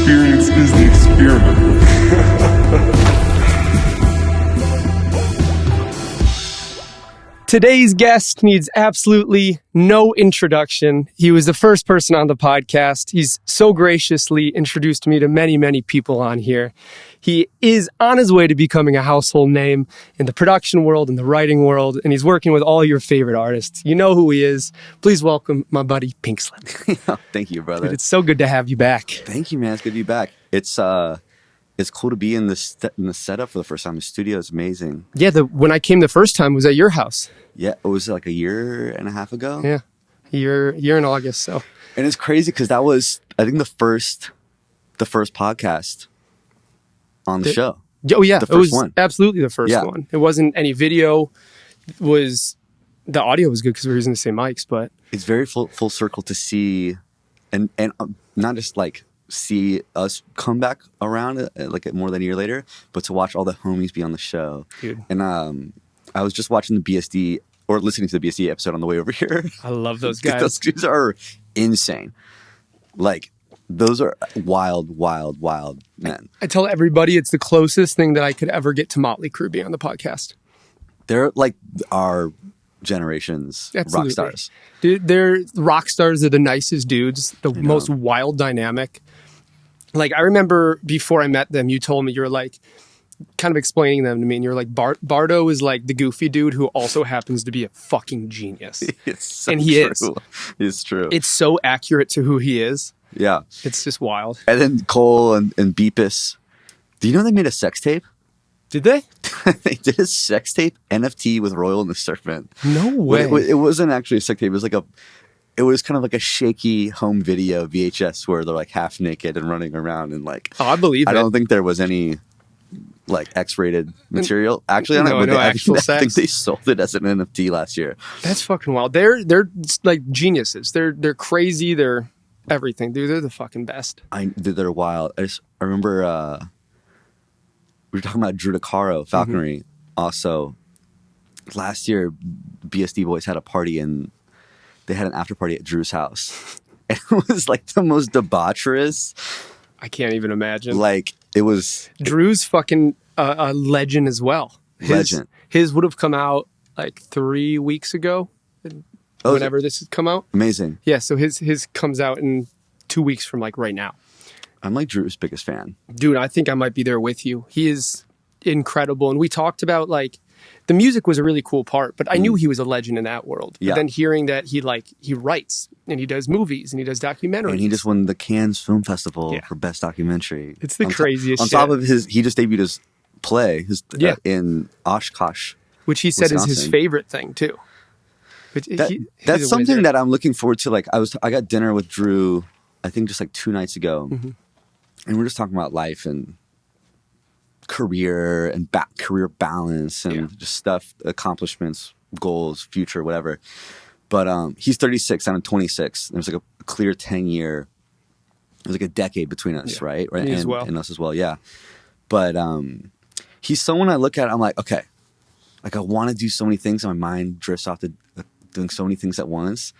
experience is the experiment. Today's guest needs absolutely no introduction. He was the first person on the podcast. He's so graciously introduced me to many, many people on here. He is on his way to becoming a household name in the production world, in the writing world, and he's working with all your favorite artists. You know who he is. Please welcome my buddy Pink Slip. Thank you, brother. Dude, it's so good to have you back. Thank you, man. It's good to be back. It's cool to be in the setup for the first time. The studio is amazing. Yeah, when I came the first time was at your house. Yeah, it was like a year and a half ago. Yeah, year in August. So, and it's crazy because that was, I think, the first podcast on the show. Oh yeah, the it was one. Absolutely the first one. It wasn't any video. The audio was good because we were using the same mics, but it's very full circle to see, and not just like see us come back around like more than a year later, but to watch all the homies be on the show. Dude. And I was just watching the BSD or listening to the BSD episode on the way over here. I love those guys. Those dudes are insane. Like, those are wild men. I tell everybody it's the closest thing that I could ever get to Motley Crue being on the podcast. They're like our generation's Absolutely. rock stars. Dude, they're rock stars. They're the nicest dudes, the most wild dynamic. Like, I remember before I met them, you told me, you're like, kind of explaining them to me, and you're like, Bardo is like the goofy dude who also happens to be a fucking genius. And he is. It's true. It's so accurate to who he is. Yeah. It's just wild. And then Cole and Beepus. Do you know they made a sex tape? Did they? They did a sex tape NFT with Royal and the Serpent. No way. It wasn't actually a sex tape. It was kind of like a shaky home video VHS where they're like half naked and running around and like. Oh, I believe it. I don't think there was any like X-rated material. Actually, I think they sold it as an NFT last year. That's fucking wild. They're like geniuses. They're crazy. They're everything, dude. They're the fucking best. They're wild. I remember we were talking about Drew DeCaro, Falconry. Also, last year, BSD Boys had a party and they had an after party at Drew's house. And it was like the most debaucherous. I can't even imagine. Like, it was... Drew's fucking a legend as well. Legend. His would have come out like 3 weeks ago, whenever this has come out. Amazing. Yeah, so his comes out in 2 weeks from like right now. I'm like Drew's biggest fan. Dude, I think I might be there with you. He is incredible. And we talked about like, the music was a really cool part, but I knew he was a legend in that world. Yeah. But then hearing that he writes and he does movies and he does documentaries. And he just won the Cannes Film Festival for Best Documentary. It's the craziest shit. On top of he just debuted his play in Oshkosh, which he said Wisconsin. is his favorite thing too. That's something that I'm looking forward to. Like, I got dinner with Drew, I think just like 2 nights ago, and we're just talking about life and career and career balance and just stuff, accomplishments, goals, future, whatever. But he's 36, I'm 26. There's like a clear 10-year. There's like a decade between us, right? Me as well. And us as well, yeah. But he's someone I look at. I'm like, okay, like I want to do so many things, and my mind drifts off to doing so many things at once.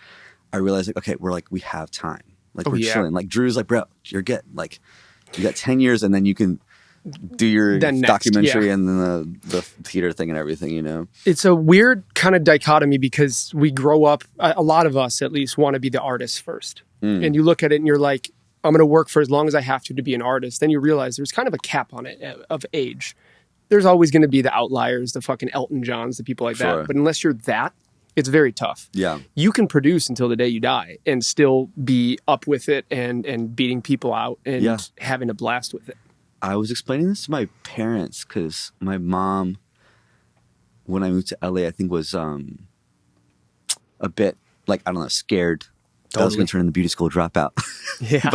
I realize like, okay, we have time. Like we're chilling. Like Drew's like, bro, you're getting like, you got 10 years, and then you can do your documentary and then the theater thing and everything, you know? It's a weird kind of dichotomy because we grow up, a lot of us at least want to be the artist first. And you look at it and you're like, I'm going to work for as long as I have to be an artist. Then you realize there's kind of a cap on it of age. There's always going to be the outliers, the fucking Elton Johns, the people like that. But unless you're that, it's very tough. Yeah. You can produce until the day you die and still be up with it and beating people out and having a blast with it. I was explaining this to my parents because my mom, when I moved to LA, I think was a bit like, I don't know, scared that I was going to turn in the beauty school dropout. Yeah.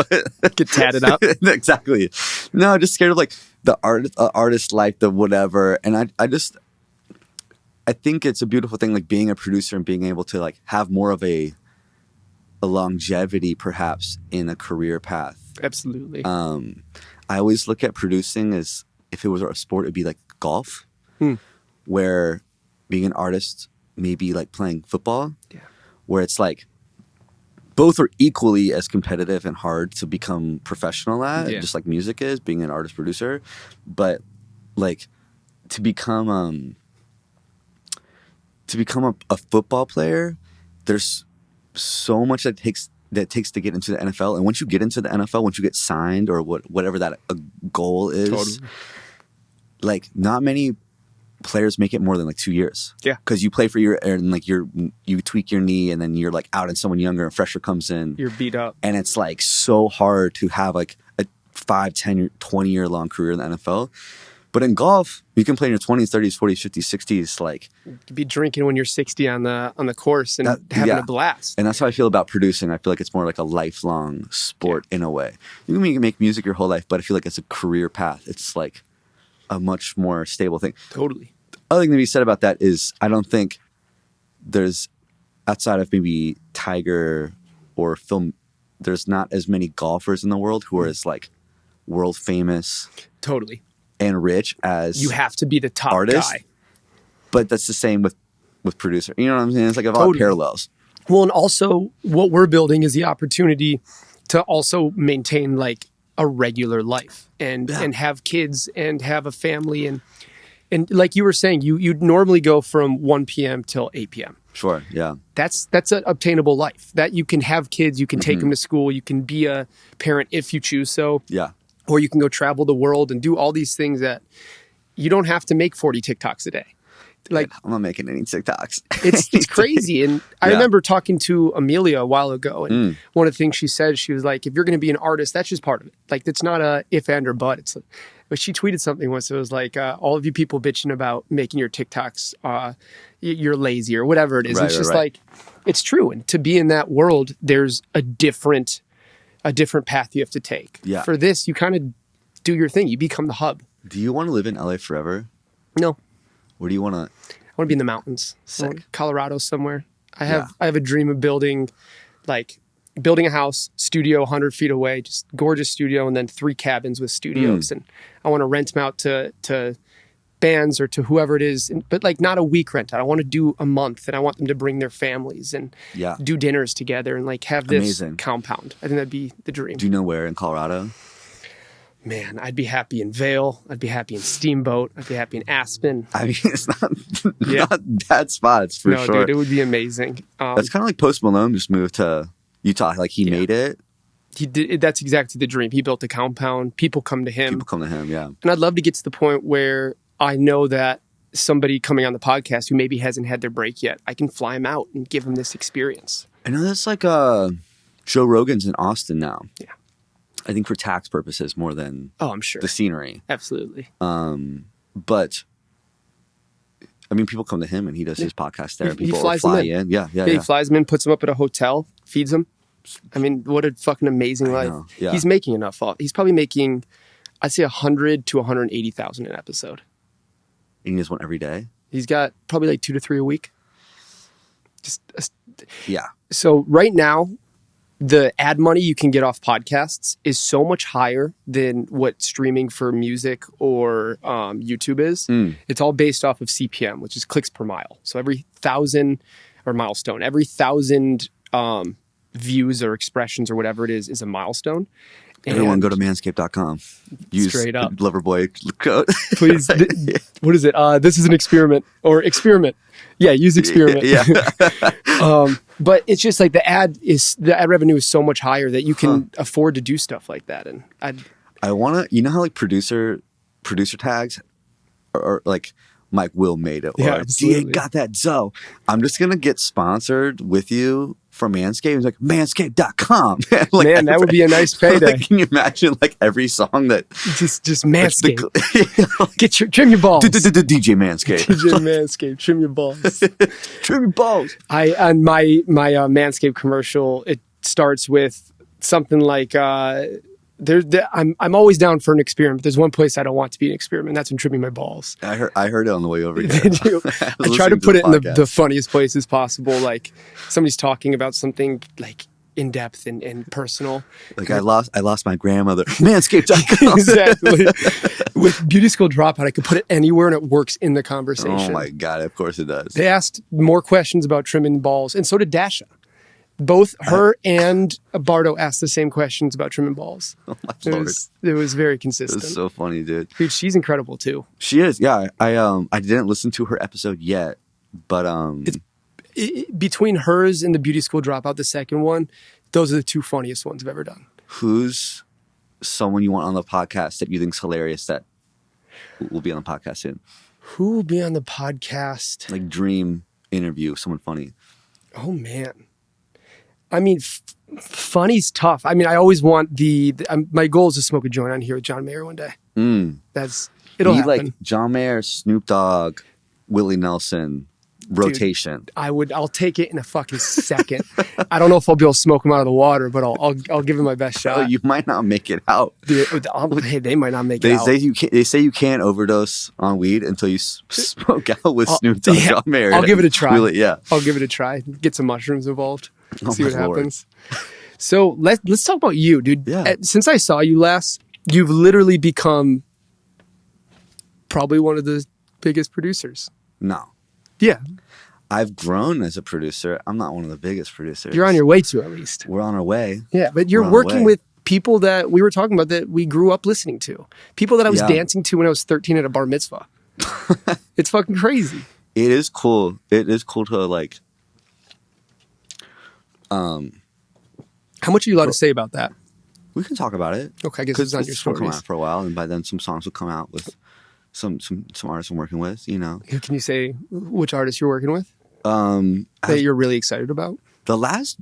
Get tatted up. Exactly. No, just scared of like the artist life, the whatever. And I think it's a beautiful thing, like being a producer and being able to like have more of a longevity perhaps in a career path. Absolutely. I always look at producing as if it was a sport, it'd be like golf, where being an artist may be like playing football, where it's like, both are equally as competitive and hard to become professional at, Yeah. just like music is, being an artist producer. But like to become a football player, there's so much that takes to get into the NFL. And once you get into the NFL, once you get signed or whatever that a goal is, Totally. like not many players make it more than like 2 years. Yeah. Because you play for you tweak your knee and then you're like out and someone younger and fresher comes in. You're beat up. And it's like so hard to have like a 5, 10, 20 year long career in the NFL. But in golf, you can play in your 20s, 30s, 40s, 50s, 60s. Like You could be drinking when you're 60 on the course and having a blast. And that's how I feel about producing. I feel like it's more like a lifelong sport in a way. You can make music your whole life, but I feel like it's a career path. It's like a much more stable thing. Totally. The other thing to be said about that is I don't think there's, outside of maybe Tiger or film, there's not as many golfers in the world who are as like world famous Totally. and rich as You have to be the top artist. guy. But that's the same with producer. You know what I'm saying? It's like a lot of Totally. parallels. Well, and also what we're building is the opportunity to also maintain like a regular life and have kids and have a family and like you were saying, you'd normally go from 1 p.m. till 8 p.m. Sure. Yeah. That's an obtainable life that you can have kids, you can take them to school, you can be a parent if you choose so, Yeah. or you can go travel the world and do all these things that you don't have to make 40 TikToks a day. Like I'm not making any TikToks. it's crazy. And I remember talking to Amelia a while ago, and one of the things she said, she was like, if you're going to be an artist, that's just part of it. Like, it's not a if, and, or but. But she tweeted something once. It was like, all of you people bitching about making your TikToks, you're lazy or whatever it is. Right, it's just right. like, it's true. And to be in that world, there's a different path you have to take. Yeah. For this, you kind of do your thing. You become the hub. Do you want to live in LA forever? No. Where do you want to? I want to be in the mountains. Sick. Colorado somewhere. I have a dream of building a house, studio 100 feet away, just gorgeous studio, and then 3 cabins with studios. And I want to rent them out to bands or to whoever it is, but like not a week rent out. I want to do a month, and I want them to bring their families and do dinners together and like have this compound. I think that'd be the dream. Do you know where in Colorado? Man, I'd be happy in Vail. I'd be happy in Steamboat. I'd be happy in Aspen. I mean, it's not bad spots for No, sure. dude, it would be amazing. That's kind of like Post Malone just moved to Utah. Like he made it. He did. That's exactly the dream. He built a compound. People come to him. People come to him. Yeah. And I'd love to get to the point where I know that somebody coming on the podcast who maybe hasn't had their break yet, I can fly him out and give him this experience. I know that's like Joe Rogan's in Austin now. Yeah. I think for tax purposes more than I'm sure. the scenery. Absolutely. But I mean, people come to him and he does his podcast there. And He people flies fly them in. Yeah. He flies them in, puts them up at a hotel, feeds them. I mean, what a fucking amazing life. know, yeah. He's making enough. He's probably making, I'd say 100 to 180,000 an episode. And he does one every day. He's got probably like 2 to 3 a week. Yeah. So right now, the ad money you can get off podcasts is so much higher than what streaming for music or YouTube is. It's all based off of CPM, which is clicks per mile. So every 1,000 or milestone, every 1,000 views or expressions or whatever it is a milestone. Everyone go to manscaped.com. Use Straight up. Loverboy code. Please, what is it? This is an experiment or experiment. Yeah, use experiment. Yeah. But it's just like the ad revenue is so much higher that you can afford to do stuff like that. And I want to, you know how like producer tags or like Mike Will made it or absolutely. DA got that Zoe. I'm just going to get sponsored with you from Manscaped. It's like manscaped.com. Like, man, that would be a nice payday. Like, can you imagine like every song that just Manscaped. Trim your balls. DJ Manscaped. DJ Manscaped, trim your balls. Trim your balls. On my Manscaped commercial, it starts with something like I'm always down for an experiment. There's one place I don't want to be an experiment. That's when trimming my balls. I heard it on the way over here. Did you? I try to put it in the funniest places possible. Like somebody's talking about something like in depth and personal. Like I lost my grandmother. Manscaped.com. Exactly. With Beauty School Dropout, I could put it anywhere and it works in the conversation. Oh my God, of course it does. They asked more questions about trimming balls, and so did Dasha. Both her and Bardo asked the same questions about trimming balls. Oh my It lord. was very It consistent. was so funny, dude. Dude, she's incredible too. She is. Yeah. I didn't listen to her episode yet, but Between hers and the Beauty School Dropout, the second one, those are the two funniest ones I've ever done. who's someone you want on the podcast that you think's hilarious that will be on the podcast soon? Who will be on the podcast? Like dream interview, someone funny. Oh man. I mean, funny's tough. I mean, I always want my goal is to smoke a joint on here with John Mayer one day. It'll happen. Like John Mayer, Snoop Dogg, Willie Nelson rotation. Dude, I'll take it in a fucking second. I don't know if I'll be able to smoke them out of the water, but I'll give it my best shot. Oh, you might not make it out. Dude, hey, they might not make it out. They say you can't overdose on weed until you smoke out with Snoop Dogg, John Mayer. I'll give it a try. Really, yeah. I'll give it a try. Get some mushrooms involved. See what Lord. happens. So let's talk about you, dude. Yeah. Since I saw you last, you've literally become probably one of the biggest producers. No. Yeah. I've grown as a producer. I'm not one of the biggest producers. You're on your way to, at least. We're on our way. Yeah, but you're working with people that we were talking about that we grew up listening to. People that I was dancing to when I was 13 at a bar mitzvah. It's fucking crazy. It is cool. It is cool to like... How much are you allowed to say about that? We can talk about it. Okay, I guess it's on your come stories. out for a while, and by then some songs will come out with some artists I'm working with, you know. Can you say which artist you're working with? That you're really excited about? The last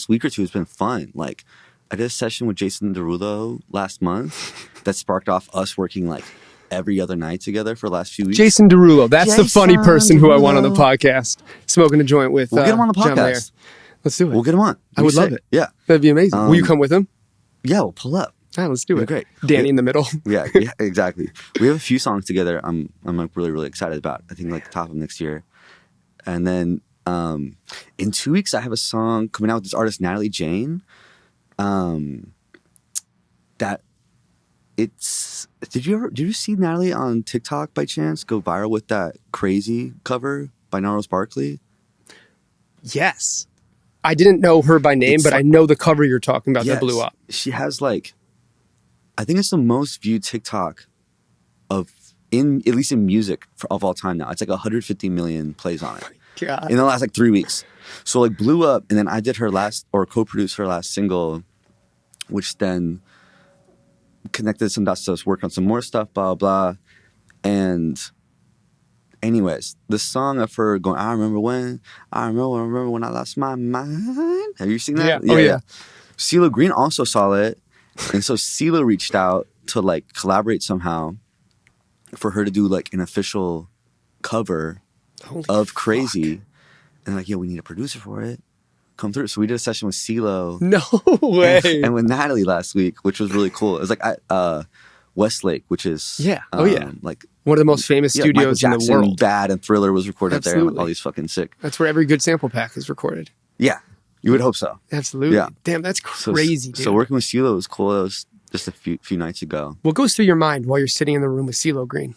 week or two has been fun. Like, I did a session with Jason Derulo last month that sparked off us working like every other night together for the last few weeks. Jason Derulo, that's the funny person who I want on the podcast. Smoking a joint with We'll get him on the John Mayer. podcast. Let's do it. We'll get him on. I would love it. Yeah. That'd be amazing. Will you come with him? Yeah, we'll pull up. Ah, let's do it. Great. Danny in the middle. Yeah, exactly. We have a few songs together I'm like really, really excited about. I think like the top of next year. And then in 2 weeks I have a song coming out with this artist Natalie Jane. That it's did you see Natalie on TikTok by chance go viral with that Crazy cover by Gnarls Barkley? Yes. I didn't know her by name, but I know the cover you're talking about that blew up. She has like, I think it's the most viewed TikTok at least in music of all time now. It's like 150 million plays on it God. in the last like 3 weeks. So like blew up, and then I did co-produced her last single, which then connected some dots to us work on some more stuff, blah, blah. And anyways, the song of her going, I remember when I lost my mind. Have you seen that? Yeah. Oh, yeah. CeeLo Green also saw it. And so CeeLo reached out to like collaborate somehow for her to do like an official cover of Crazy. And like, we need a producer for it. Come through. So we did a session with CeeLo. No way. And with Natalie last week, which was really cool. It was like Westlake, which is like one of the most famous studios Michael in Jackson, the world. Bad and Thriller was recorded there. And like, all these fucking sick. That's where every good sample pack is recorded. Yeah, you would hope so. Absolutely. Yeah. Damn, that's crazy, dude. So working with CeeLo was cool. It was just a few nights ago. What goes through your mind while you're sitting in the room with CeeLo Green?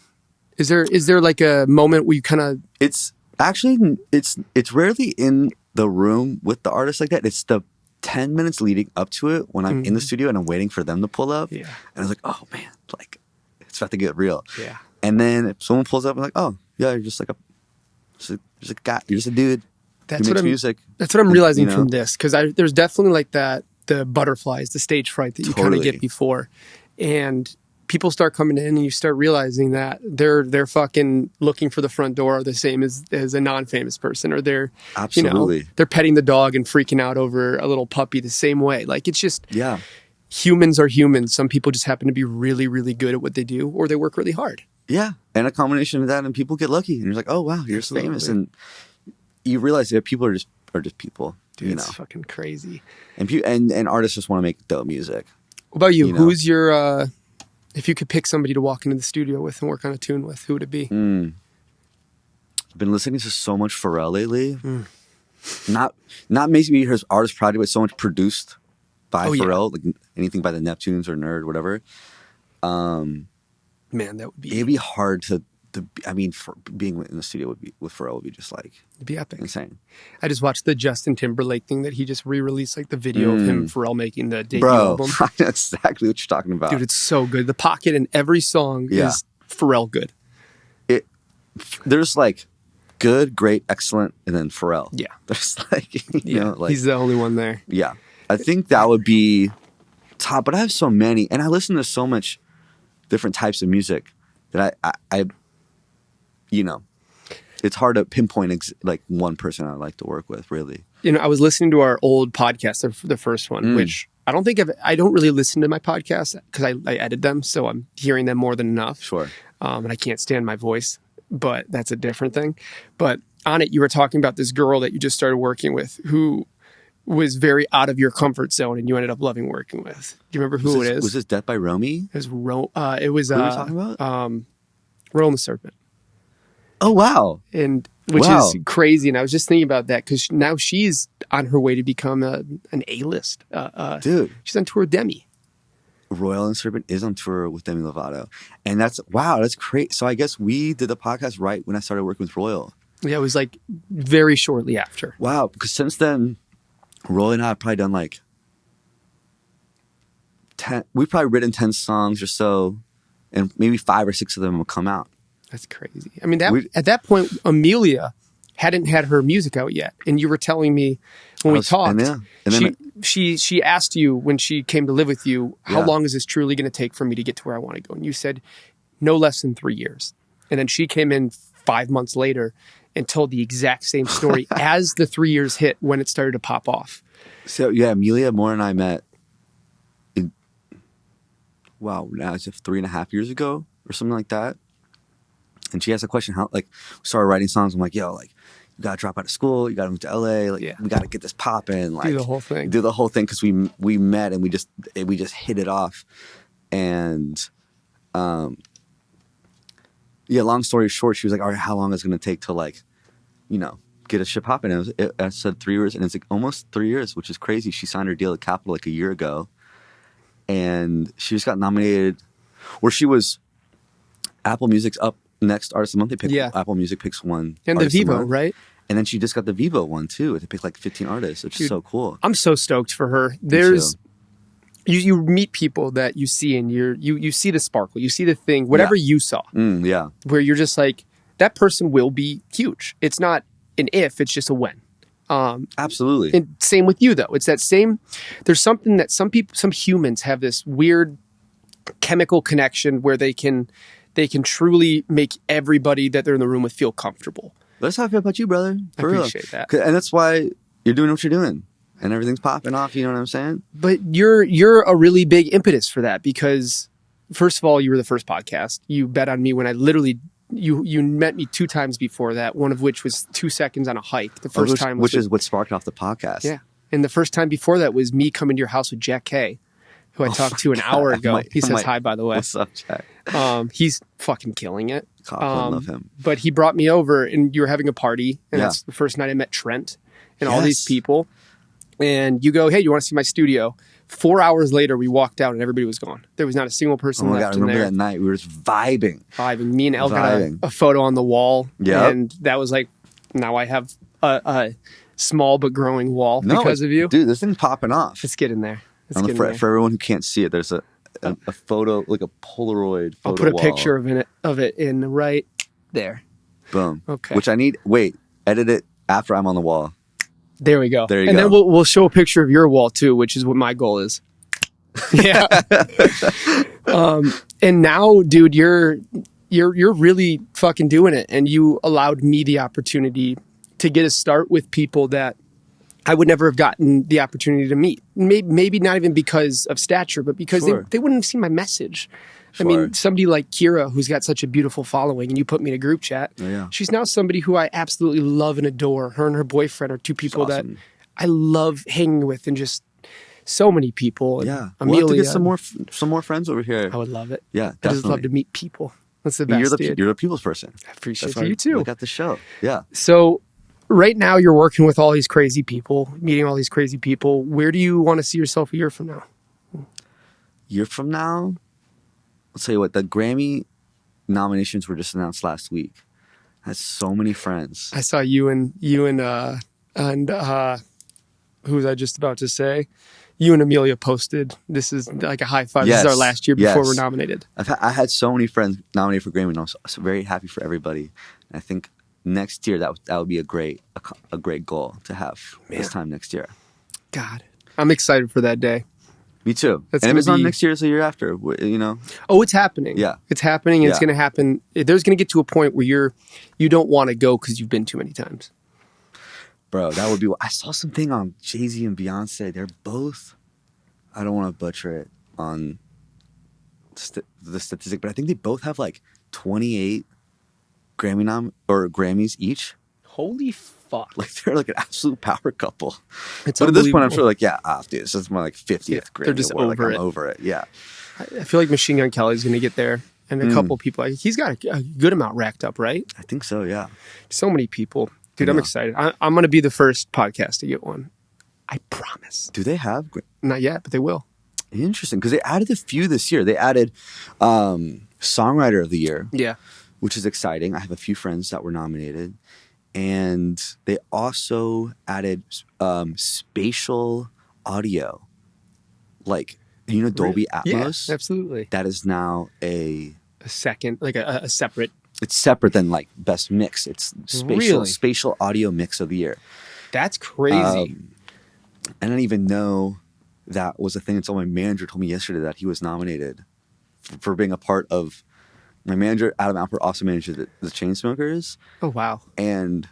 Is there like a moment where you kind of... It's actually, it's rarely in the room with the artist like that. It's the 10 minutes leading up to it when I'm in the studio and I'm waiting for them to pull up. Yeah. And I was like, oh man, like it's about to get real. Yeah. And then if someone pulls up, I'm like, oh yeah, you're just a guy, you're just a dude. That's who makes music. That's what I'm realizing you know? from this, because there's definitely like the butterflies, the stage fright that you kind of get before, and people start coming in and you start realizing that they're fucking looking for the front door the same as a non-famous person, or they're absolutely they're petting the dog and freaking out over a little puppy the same way. Like it's just humans are humans. Some people just happen to be really, really good at what they do, or they work really hard. Yeah, and a combination of that, and people get lucky, and you're like, oh wow, you're famous, and you realize that people are just people. Dude, it's fucking crazy. And artists just want to make dope music. What about you? Who's your if you could pick somebody to walk into the studio with and work on a tune with, who would it be? I've been listening to so much Pharrell lately. Not maybe his artist project, but so much produced by Pharrell, like anything by the Neptunes or Nerd, whatever. Man, that would be... It'd be hard to for being in the studio with Pharrell would be just like It'd be epic. insane. I just watched the Justin Timberlake thing that he just re-released, like the video of him and Pharrell making the debut Bro, album. that's exactly what you're talking about. Dude, it's so good. The pocket in every song is Pharrell good. There's like good, great, excellent, and then Pharrell. Yeah. There's like, you know, like, he's the only one there. yeah. I think that would be top, but I have so many, and I listen to so much different types of music that I you know, it's hard to pinpoint like one person I like to work with, really. You know, I was listening to our old podcast, the first one, which I don't really listen to my podcast because I edit them, so I'm hearing them more than enough. Sure. And I can't stand my voice, but that's a different thing. But on it, you were talking about this girl that you just started working with who was very out of your comfort zone and you ended up loving working with. Do you remember who it is? Was this Death by Romy? It was who were you talking about? Ro and the Serpent. Oh, wow. And which is crazy. And I was just thinking about that because now she's on her way to become an A-list. Dude. She's on tour with Demi. Royal and Serpent is on tour with Demi Lovato. And that's great. So I guess we did the podcast right when I started working with Royal. Yeah, it was like very shortly after. Wow. Because since then, Royal and I have probably done like 10, we've probably written 10 songs or so, and maybe 5 or 6 of them will come out. That's crazy. I mean, at that point, Amelia hadn't had her music out yet, and you were telling me when we talked, she asked you when she came to live with you, how long is this truly going to take for me to get to where I want to go? And you said no less than 3 years. And then she came in 5 months later and told the exact same story as the 3 years hit when it started to pop off. So yeah, Amelia Moore and I met. Now it's 3.5 years ago or something like that. And she asked a question, how, like, we started writing songs. I'm like, yo, like, you got to drop out of school. You got to move to LA. Like, we got to get this popping. Like, do the whole thing. Do the whole thing because we met and we just hit it off. And, long story short, she was like, all right, how long is it going to take to, like, you know, get a shit popping? And I said 3 years, and it's like almost 3 years, which is crazy. She signed her deal at Capitol like a year ago. And she just got nominated, or she was Apple Music's up next artist of the month. They picked Apple Music picks one, and the Vivo, right? And then she just got the Vivo one too. They picked like 15 artists, which is so cool. I'm so stoked for her. There's you meet people that you see, and you see the sparkle, you see the thing, whatever you saw, where you're just like, that person will be huge. It's not an if, it's just a when. Absolutely. And same with you though. It's that same, there's something that some humans have this weird chemical connection where they can truly make everybody that they're in the room with feel comfortable. That's how I feel about you, brother. I appreciate that. And that's why you're doing what you're doing and everything's popping off. You know what I'm saying? But you're a really big impetus for that because first of all, you were the first podcast. You bet on me when I literally You met me 2 times before that, one of which was 2 seconds on a hike. The first time which is what sparked off the podcast. Yeah. And the first time before that was me coming to your house with Jack K, who I talked to an hour ago. He says hi, by the way. What's up, Jack? He's fucking killing it. I love him. But he brought me over and you were having a party. And that's the first night I met Trent and all these people. And you go, hey, you want to see my studio? 4 hours later, we walked out and everybody was gone. There was not a single person left in there. I remember that night. We were just vibing. Me and El got a photo on the wall. Yeah. And that was like, now I have a small but growing wall because of you. Dude, this thing's popping off. Let's get in there. For everyone who can't see it, there's a photo, like a Polaroid photo. I'll put a wall. picture of it in right there. Boom. Okay. Which edit it after I'm on the wall. There we go. There you go. And then we'll show a picture of your wall too, which is what my goal is. Yeah. And now, dude, you're really fucking doing it. And you allowed me the opportunity to get a start with people that I would never have gotten the opportunity to meet. Maybe not even because of stature, but because they wouldn't have seen my message. Sure. I mean, somebody like Kira, who's got such a beautiful following, and you put me in a group chat. Oh, yeah. She's now somebody who I absolutely love and adore. Her and her boyfriend are 2 people that I love hanging with, and just so many people. And yeah, Amelia, we'll have to get some more friends over here. I would love it. Yeah, definitely. I just love to meet people. That's the best. You're a people's person. I appreciate you too. We got the show. Yeah. So right now you're working with all these crazy people, meeting all these crazy people. Where do you want to see yourself a year from now? Year from now, I'll tell you what, the Grammy nominations were just announced last week. I had so many friends. I saw you and who was I just about to say? You and Amelia posted. This is like a high five. This is our last year before we're nominated. I had so many friends nominated for Grammy, and I was so very happy for everybody. I think next year that would be a great goal to have this time next year. God, I'm excited for that day. Me too. And if it's not next year, it's the year after. You know. Oh, it's happening. Yeah, it's happening. And it's going to happen. There's going to get to a point where you don't want to go because you've been too many times. Bro, that would be. I saw something on Jay-Z and Beyonce. They're both. I don't want to butcher it on the statistic, but I think they both have like 28 Grammys each. Holy fuck! Like they're like an absolute power couple. It's but at this point, I'm sure like dude, this is my like 50th Grammy. They're just award. over like, it. I'm over it. Yeah. I feel like Machine Gun Kelly's going to get there, and a couple people. He's got a good amount racked up, right? I think so. Yeah. So many people. Dude, I'm excited. I'm going to be the first podcast to get one. I promise. Do they have? Not yet, but they will. Interesting, because they added a few this year. They added Songwriter of the Year. Yeah. Which is exciting. I have a few friends that were nominated. And they also added spatial audio. Like, Dolby Atmos? Yeah, absolutely. That is now a second, like a separate. It's separate than like best mix. It's spatial audio mix of the year. That's crazy. I didn't even know that was a thing until my manager told me yesterday that he was nominated for being a part of. My manager, Adam Alpert, also manages the Chainsmokers. Oh, wow. And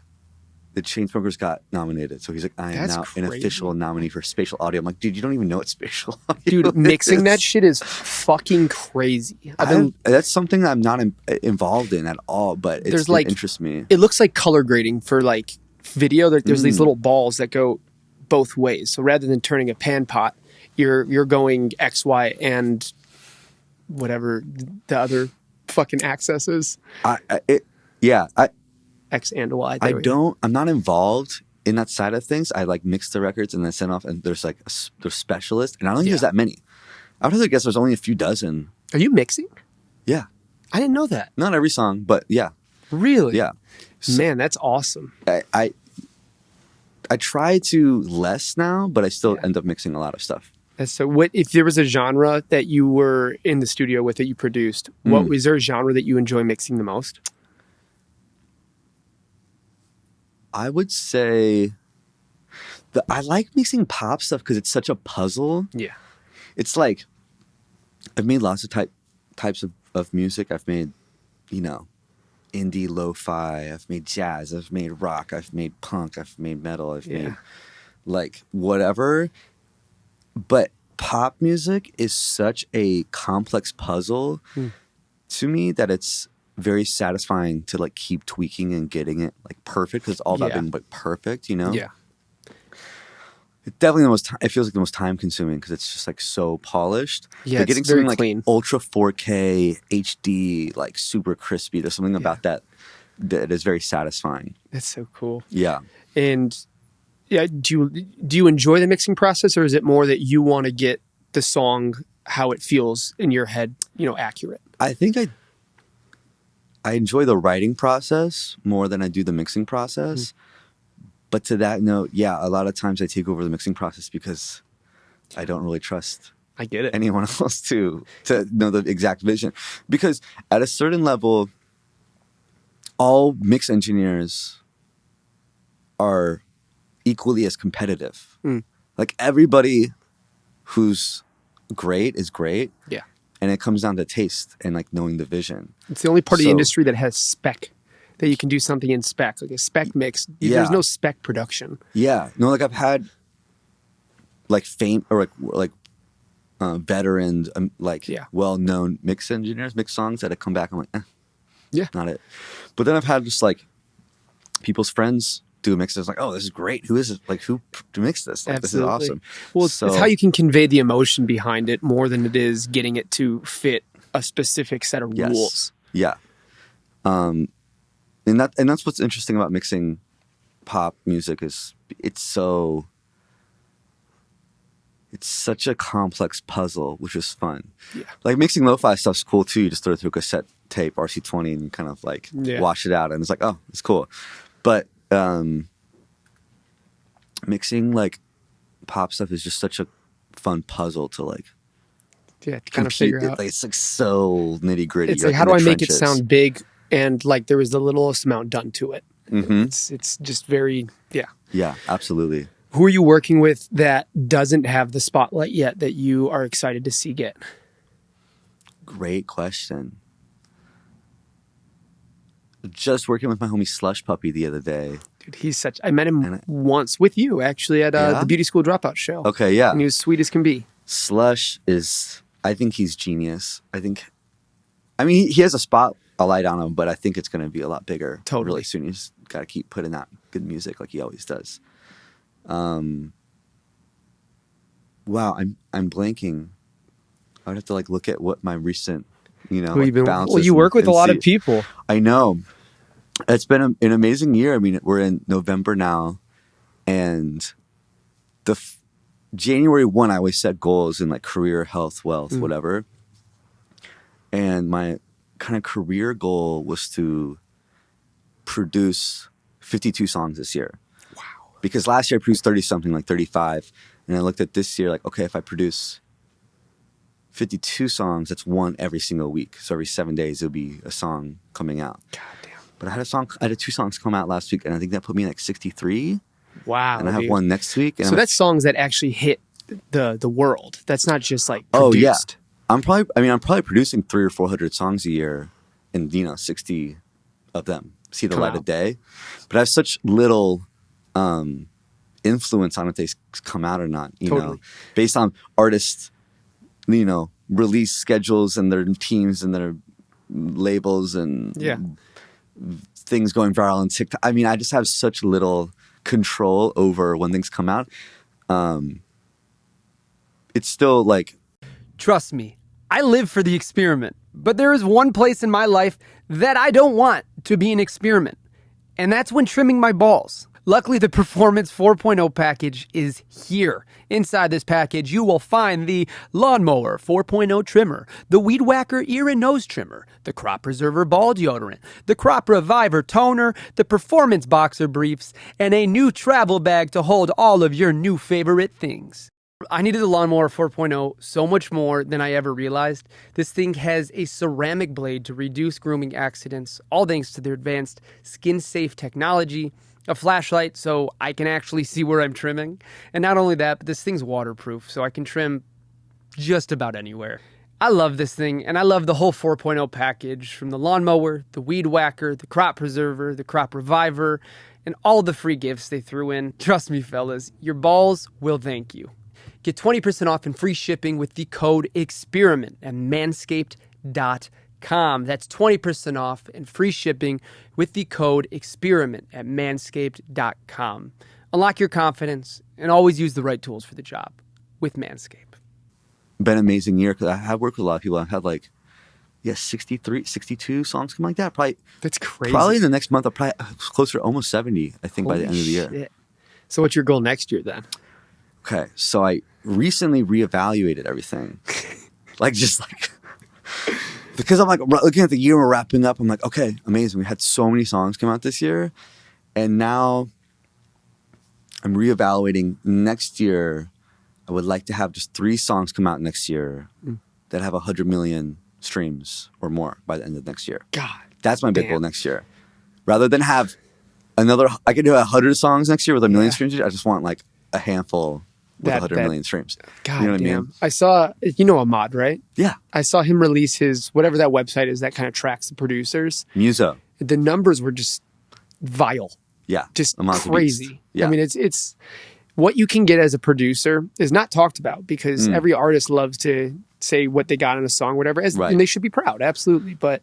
the Chainsmokers got nominated. So he's like, I am now an official nominee for spatial audio. I'm like, dude, you don't even know what spatial audio Dude, mixing that shit is fucking crazy. That's something that I'm not involved in at all, but it interests me. It looks like color grading for like video. There's these little balls that go both ways. So rather than turning a pan pot, you're going X, Y, and whatever the other fucking access is. X and Y. I'm not involved in that side of things. I like mix the records and then send off, and there's specialists, and I don't think there's that many. I would have to guess there's only a few dozen. Are you mixing? Yeah. I didn't know that. Not every song, but yeah. Really? Yeah. So, man, that's awesome. I try to less now, but I still end up mixing a lot of stuff. So what if there was a genre that you were in the studio with that you produced, what was there a genre that you enjoy mixing the most? I would say I like mixing pop stuff because it's such a puzzle. Yeah. It's like I've made lots of types of music. I've made, indie lo-fi. I've made jazz. I've made rock. I've made punk. I've made metal. I've made like whatever. But pop music is such a complex puzzle to me that it's very satisfying to like keep tweaking and getting it like perfect, because it's all about being like perfect, Yeah. It's definitely it feels like the most time consuming because it's just like so polished. Yeah, but getting it's very something clean. Like ultra 4K HD, like super crispy. There's something about that is very satisfying. That's so cool. Yeah. And do you enjoy the mixing process, or is it more that you want to get the song how it feels in your head, accurate? I think I enjoy the writing process more than I do the mixing process. But to that note, a lot of times I take over the mixing process because I don't really trust anyone else to know the exact vision. Because at a certain level, all mix engineers are equally as competitive. Like everybody who's great is great. Yeah. And it comes down to taste and like knowing the vision. It's the only part of the industry that has spec, that you can do something in spec, like a spec mix. There's no spec production. Yeah. No, like I've had like fame or like veteran, well-known mix engineers, mix songs that have come back. I'm like, not it. But then I've had just like people's friends do a mix. It's like, oh, this is great. Who is it? Like, who mixed this? Like, this is awesome. Well, it's how you can convey the emotion behind it more than it is getting it to fit a specific set of rules. Yeah. And that's what's interesting about mixing pop music is it's such a complex puzzle, which is fun. Yeah. Like mixing lo-fi stuff's cool too. You just throw it through a cassette tape, RC20, and kind of like Yeah. wash it out. And it's like, oh, it's cool. But mixing like pop stuff is just such a fun puzzle to like Yeah, to kind of figure out. Like, it's like so nitty gritty. It's like, how do I make it sound big and like there was the littlest amount done to it? It's just very, yeah. Yeah, absolutely. Who are you working with that doesn't have the spotlight yet that you are excited to see get? Great question. Just working with my homie Slush Puppy the other day. Dude, he's such, I met him once with you actually at the Beauty School Dropout show. Okay, yeah. And he was sweet as can be. Slush is, I think he's genius. I mean, he has a spotlight on him, but I think it's going to be a lot bigger. Totally. Really soon. He's got to keep putting out good music like he always does. Wow, I'm blanking. I would have to like look at what my recent, Who you've been, well, you work with a lot of people. I know. It's been an amazing year. I mean, we're in November now, and January 1, I always set goals in like career, health, wealth, whatever. And my kind of career goal was to produce 52 songs this year. Wow. Because last year I produced 30 something, like 35. And I looked at this year like, okay, if I produce 52 songs, that's one every single week. So every 7 days, there'll be a song coming out. God damn. But I had 2 songs come out last week, and I think that put me in like 63. Wow. And I have one next week. And so that's songs that actually hit the world. That's not just like produced. Oh, yeah. I'm probably producing 300 or 400 songs a year, and 60 of them see the light of day. But I have such little influence on if they come out or not, you know, based on artists, release schedules and their teams and their labels and things going viral on TikTok. I mean, I just have such little control over when things come out. It's still like... Trust me, I live for the experiment, but there is one place in my life that I don't want to be an experiment, and that's when trimming my balls. Luckily, the Performance 4.0 package is here. Inside this package, you will find the Lawnmower 4.0 trimmer, the Weed Whacker ear and nose trimmer, the Crop Preserver ball deodorant, the Crop Reviver toner, the Performance boxer briefs, and a new travel bag to hold all of your new favorite things. I needed the Lawnmower 4.0 so much more than I ever realized. This thing has a ceramic blade to reduce grooming accidents, all thanks to their advanced skin-safe technology, a flashlight so I can actually see where I'm trimming. And not only that, but this thing's waterproof, so I can trim just about anywhere. I love this thing, and I love the whole 4.0 package, from the Lawnmower, the Weed Whacker, the Crop Preserver, the Crop Reviver, and all the free gifts they threw in. Trust me, fellas, your balls will thank you. Get 20% off and free shipping with the code EXPERIMENT at manscaped.com. That's 20% off and free shipping with the code EXPERIMENT at manscaped.com. Unlock your confidence and always use the right tools for the job with Manscaped. Been an amazing year because I have worked with a lot of people. I've had 63, 62 songs, something like that. Probably that's crazy. Probably in the next month, I'll probably closer to almost 70, I think, by the end of the year. Shit. So what's your goal next year then? Okay, so I recently reevaluated everything. Because I'm looking at the year we're wrapping up, I'm like, okay, amazing. We had so many songs come out this year. And now I'm reevaluating next year. I would like to have just 3 songs come out next year that have 100 million streams or more by the end of next year. God. That's my big goal next year. Rather than have I could do 100 songs next year with 1 million streams. I just want a handful with 100 million streams. God you know what damn. I mean? I saw, Ahmad, right? Yeah. I saw him release his, whatever that website is that kind of tracks the producers. Muso. The numbers were just vile. Yeah. Just Ahmad's crazy. Yeah. I mean, it's what you can get as a producer is not talked about because every artist loves to say what they got in a song, whatever, and they should be proud. Absolutely. But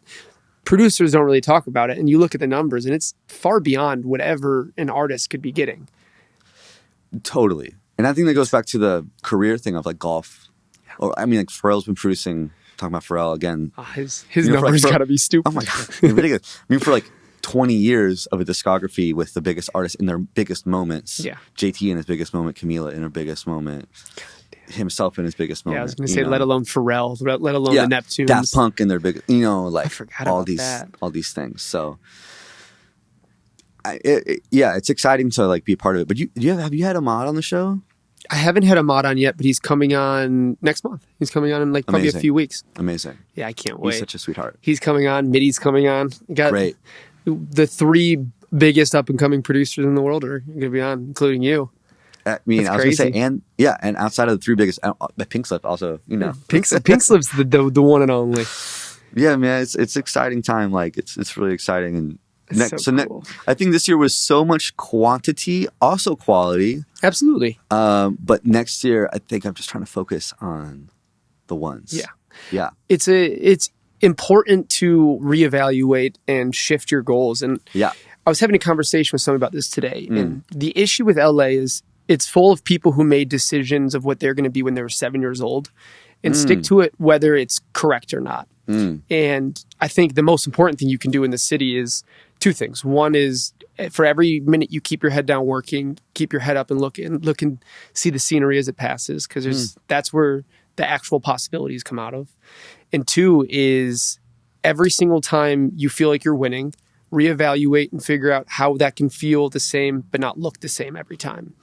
producers don't really talk about it. And you look at the numbers and it's far beyond whatever an artist could be getting. Totally. And I think that goes back to the career thing of golf. Yeah. Or Pharrell's been producing, talking about Pharrell again. His numbers gotta be stupid. Oh my God. It's ridiculous. For 20 years of a discography with the biggest artists in their biggest moments. Yeah. JT in his biggest moment, Camila in her biggest moment. himself in his biggest moment. Yeah, I was going to say, let alone Pharrell, let alone yeah, the Neptunes. Daft Punk in their big, like I forgot all about these that. all these things. So, it's exciting to like be a part of it. But have you had Ahmad on the show? I haven't had Ahmad on yet, but he's coming on next month. He's coming on in like probably Amazing. a few weeks. Amazing. Yeah, I can't wait. He's such a sweetheart. He's coming on. Mitty's coming on. Got Great. The 3 biggest up and coming producers in the world are going to be on, including you. I mean, That's I was going to say, crazy. and outside of the 3 biggest, Pink Slip also, Pink Slip's the one and only. Yeah, man, it's exciting time. Like it's really exciting. And Cool. I think this year was so much quantity, also quality. Absolutely. But next year, I think I'm just trying to focus on the ones. Yeah. It's important to reevaluate and shift your goals. And I was having a conversation with someone about this today. And the issue with LA is it's full of people who made decisions of what they're going to be when they were 7 years old and stick to it, whether it's correct or not. And I think the most important thing you can do in the city is 2 things. One is for every minute you keep your head down working, keep your head up and look and see the scenery as it passes, because that's where the actual possibilities come out of. And 2 is every single time you feel like you're winning, reevaluate and figure out how that can feel the same but not look the same every time.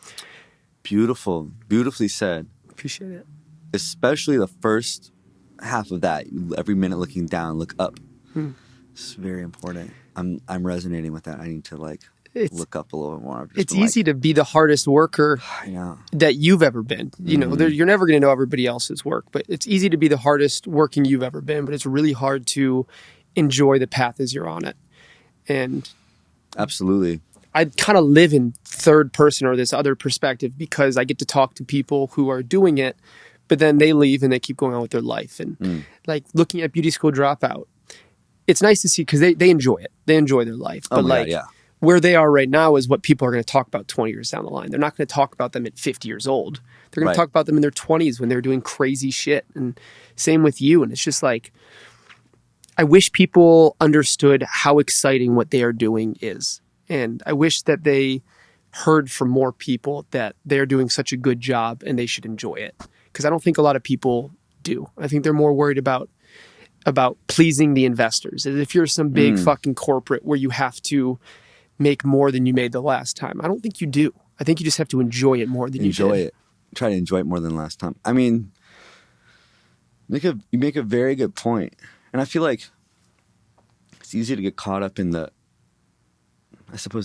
Beautifully said. Appreciate it. Especially the first half of that. Every minute looking down, look up. It's very important. I'm resonating with that. I need to look up a little bit more. It's easy to be the hardest worker that you've ever been. You're never going to know everybody else's work, but it's easy to be the hardest working you've ever been, but it's really hard to enjoy the path as you're on it. And absolutely. I kind of live in third person or this other perspective because I get to talk to people who are doing it, but then they leave and they keep going on with their life. And like looking at Beauty School Dropout, it's nice to see because they enjoy it. They enjoy their life. But where they are right now is what people are going to talk about 20 years down the line. They're not going to talk about them at 50 years old. They're going to talk about them in their 20s when they're doing crazy shit. And same with you. And it's just like, I wish people understood how exciting what they are doing is. And I wish that they heard from more people that they're doing such a good job and they should enjoy it. Because I don't think a lot of people do. I think they're more worried about pleasing the investors. As if you're some big fucking corporate where you have to make more than you made the last time. I don't think you do. I think you just have to enjoy it more than you did. Enjoy it. Try to enjoy it more than last time. I mean, you make a very good point. And I feel like it's easy to get caught up in the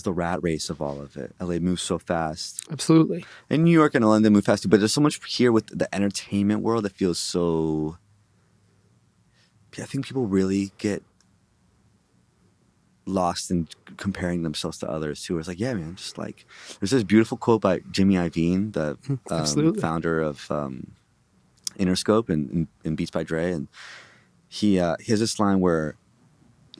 rat race of all of it. LA moves so fast. Absolutely. And New York and London move fast too, but there's so much here with the entertainment world that feels so... I think people really get lost in comparing themselves to others too. It's like, yeah, man, just like... There's this beautiful quote by Jimmy Iovine, the founder of Interscope and Beats by Dre, and he has this line where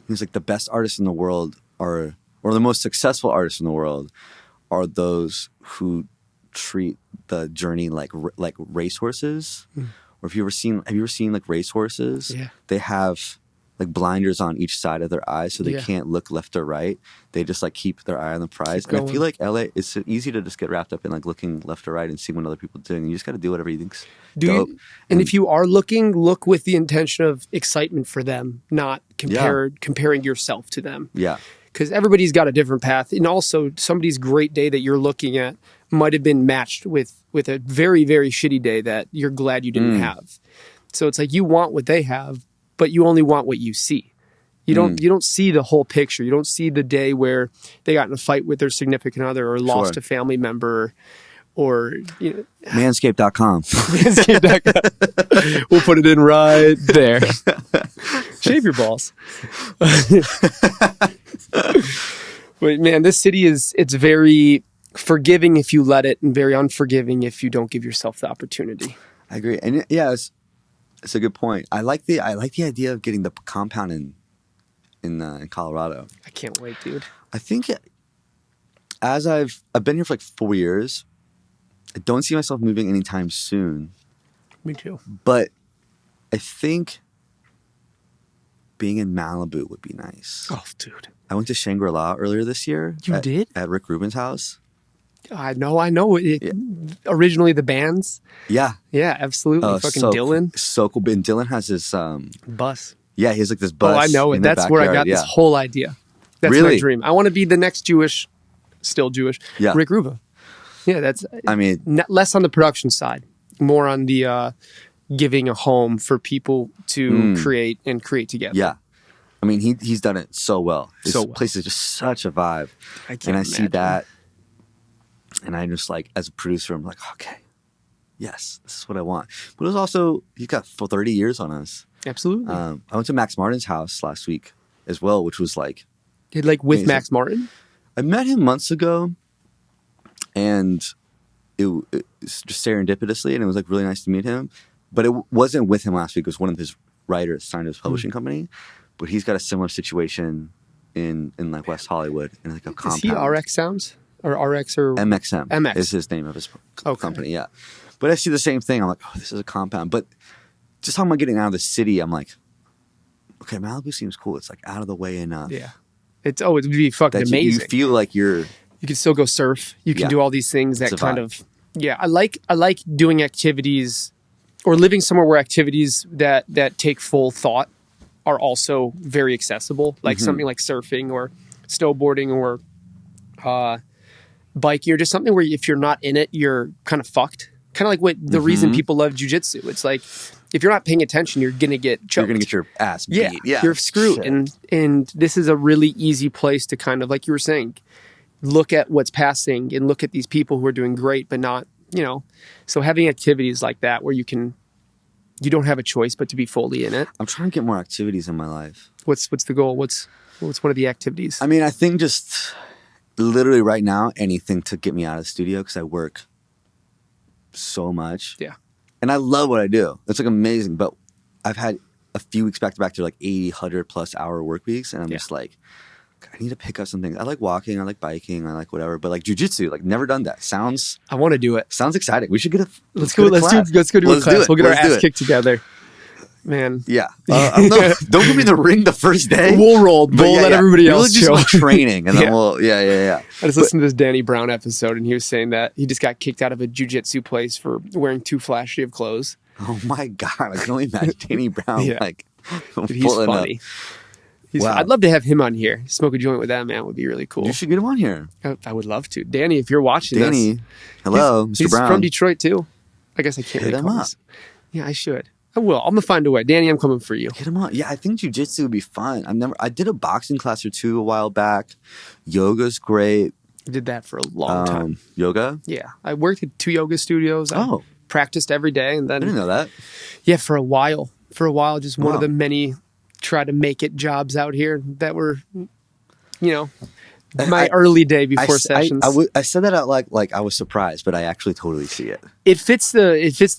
he's like, the best artists in the world or the most successful artists in the world are those who treat the journey like racehorses. Or have you ever seen like racehorses? Yeah. They have like blinders on each side of their eyes so they can't look left or right. They just like keep their eye on the prize. And I feel like LA, it's easy to just get wrapped up in like looking left or right and seeing what other people are doing. You just got to do whatever you think's dope. And if you are looking, look with the intention of excitement for them, not comparing yourself to them. Yeah. Because everybody's got a different path. And also somebody's great day that you're looking at might have been matched with a very, very shitty day that you're glad you didn't have. So it's like you want what they have, but you only want what you see. You don't see the whole picture. You don't see the day where they got in a fight with their significant other or lost a family member or Manscaped.com. Manscaped.com. We'll put it in right there. Shave your balls. But man, this city it's very forgiving if you let it and very unforgiving if you don't give yourself the opportunity. I agree. And yeah, it's a good point. I like the idea of getting the compound in Colorado. I can't wait, dude. I think as I've been here for like 4 years, I don't see myself moving anytime soon. Me too. But I think being in Malibu would be nice. Oh, dude. I went to Shangri-La earlier this year. You did? At Rick Rubin's house. I know. Originally the bands. Yeah. Yeah, absolutely. Fucking so Dylan. So cool. And Dylan has this Bus. yeah, he has like this bus. Oh, I know it. in the That's where I backyard. got this whole idea. That's my Really? dream. I want to be the next still Jewish, Yeah. Rick Ruva. Yeah, that's I mean, less on the production side, more on the giving a home for people to create together. yeah. I mean, he's done it so well. This So well. place is just such a vibe. I can't And I see imagine. that, and I just like, as a producer, I'm like, okay, yes, this is what I want. But it was also, he's got 30 years on us. Absolutely. I went to Max Martin's house last week as well, which was like, With amazing. Max Martin. I met him months ago, and it was just serendipitously, and it was like really nice to meet him. But it wasn't with him last week. It was one of his writers signed to his publishing company, but he's got a similar situation in like West Hollywood in like a Is compound. he RX Sounds or RX or MXM MX. is his name of his Okay. company. Yeah, but I see the same thing. I'm like, oh, this is a compound. But just talking about getting out of the city, I'm like, okay, Malibu seems cool. It's like out of the way enough. Yeah. It would be fucking That amazing. you feel like you're. You can still go surf. You can Yeah. do all these things that It's a kind vibe. of I like doing activities or living somewhere where activites that take full thought are also very accessible, like something like surfing or snowboarding or biking, or just something where if you're not in it, you're kind of fucked. Kind of like what the reason people love jujitsu. It's like if you're not paying attention, you're gonna get choked. You're gonna get your ass beat. Yeah, you're screwed. Shit. And this is a really easy place to kind of, like you were saying, look at what's passing and look at these people who are doing great, but not, so having activities like that where you don't have a choice but to be fully in it. I'm trying to get more activities in my life. What's the goal? What's one of the activities? I mean, I think just literally right now, anything to get me out of the studio because I work so much. Yeah. And I love what I do. It's like amazing. But I've had a few weeks back to back to like 80, 100+ hour work weeks. And I'm just like, I need to pick up some things. I like walking. I like biking. I like whatever. But like jujitsu, like never done that. Sounds I want to do it. exciting. We should get a Let's go do a class. Let's do it. We'll get our Let's do ass it. kicked together. Man. Yeah. I don't know. Don't put me in the ring the first day. We'll roll. But We'll let everybody We'll else do show. some training and then Yeah. we'll I just listened to this Danny Brown episode, and he was saying that he just got kicked out of a jujitsu place for wearing too flashy of clothes. Oh my God. I can only imagine Danny Brown Yeah. like Dude, he's pulling up. funny. Wow. I'd love to have him on here. Smoke a joint with that man would be really cool. You should get him on here. I would love to. Danny, if you're watching Danny. this. Hello, he's Mr. Brown. from Detroit too. I guess I can't Hit really him call up. this. Yeah, I should. I will. I'm gonna find a way. Danny, I'm coming for you. Get him on. Yeah, I think jujitsu would be fun. I did a boxing class or two a while back. Yoga's great. I did that for a long time. Yoga? Yeah. I worked at 2 yoga studios. I Oh. practiced every day, and I didn't then know that. yeah, for a while, just one Wow. of the many try to make it jobs out here that were, my early day before sessions. I said that out like I was surprised, but I actually totally see it. It fits the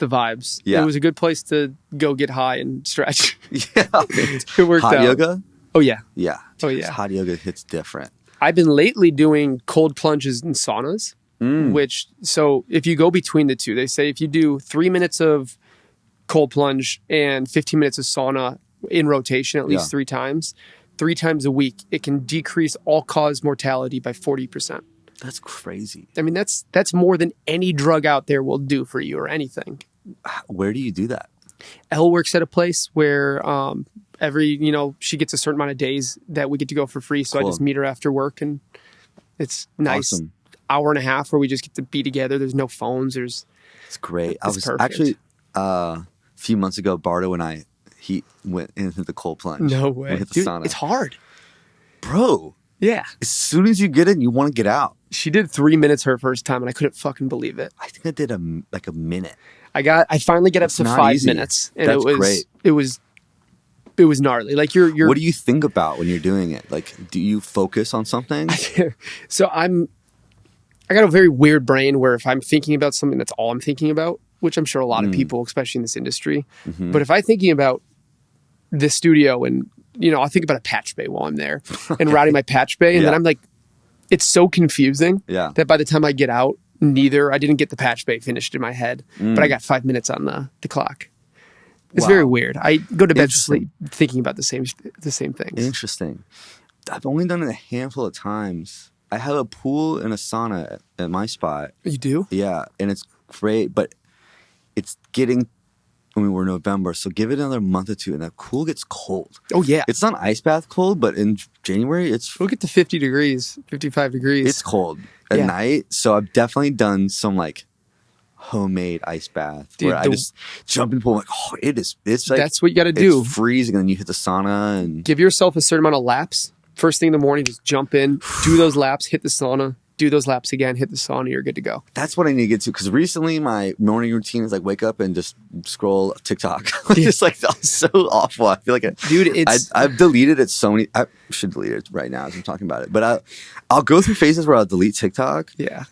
vibes. Yeah. It was a good place to go get high and stretch. Yeah. It worked Hot out. yoga? Oh yeah. Yeah. Oh, yeah. Hot yoga hits different. I've been lately doing cold plunges and saunas, so if you go between the two, they say if you do 3 minutes of cold plunge and 15 minutes of sauna in rotation at least 3 times a week, it can decrease all-cause mortality by 40%. That's crazy. I mean, that's more than any drug out there will do for you or anything. Where do you do that? Elle works at a place where she gets a certain amount of days that we get to go for free. So Cool. I just meet her after work, and it's nice. Awesome. Hour and a half where we just get to be together. There's no phones. It's great. I It's was perfect. actually a few months ago, Bardo and he went into the cold plunge. No We way. hit the Dude, sauna. it's hard. Bro, Yeah. as soon as you get it, you want to get out. She did 3 minutes her first time, and I couldn't fucking believe it. I think I did a minute. I finally get up It's to not 5 easy. minutes, and That's it was great. it was gnarly. Like you're What do you think about when you're doing it? Like, do you focus on something? So I got a very weird brain where if I'm thinking about something, that's all I'm thinking about, which I'm sure a lot of people, especially in this industry. But if I'm thinking about the studio and, I'll think about a patch bay while I'm there and routing my patch bay. And then Yeah. I'm like, it's so confusing Yeah. that by the time I get out, I didn't get the patch bay finished in my head, but I got 5 minutes on the clock. It's Wow. very weird. I go to bed Interesting. sleep thinking about the same things. Interesting. I've only done it a handful of times. I have a pool and a sauna at my spot. You do? Yeah, and it's great, but it's getting. I mean, we're November, so give it another month or two, and that pool gets cold. Oh yeah. It's not ice bath cold, but in January, We'll get to 50 degrees, 55 degrees. it's cold at night. So I've definitely done some like homemade ice bath Dude, where I just jump in the pool. Like, oh, it's like that's what you got to do. It's freezing, and then you hit the sauna and Give yourself a certain amount of laps. First thing in the morning, just jump in, do those laps, hit the sauna, do those laps again, hit the sauna, you're good to go. that's what I need to get to. Because recently my morning routine is like wake up and just scroll TikTok. Just like that's so awful. I feel like Dude, I've deleted it so many. I should delete it right now as I'm talking about it. But I'll go through phases where I'll delete TikTok. Yeah.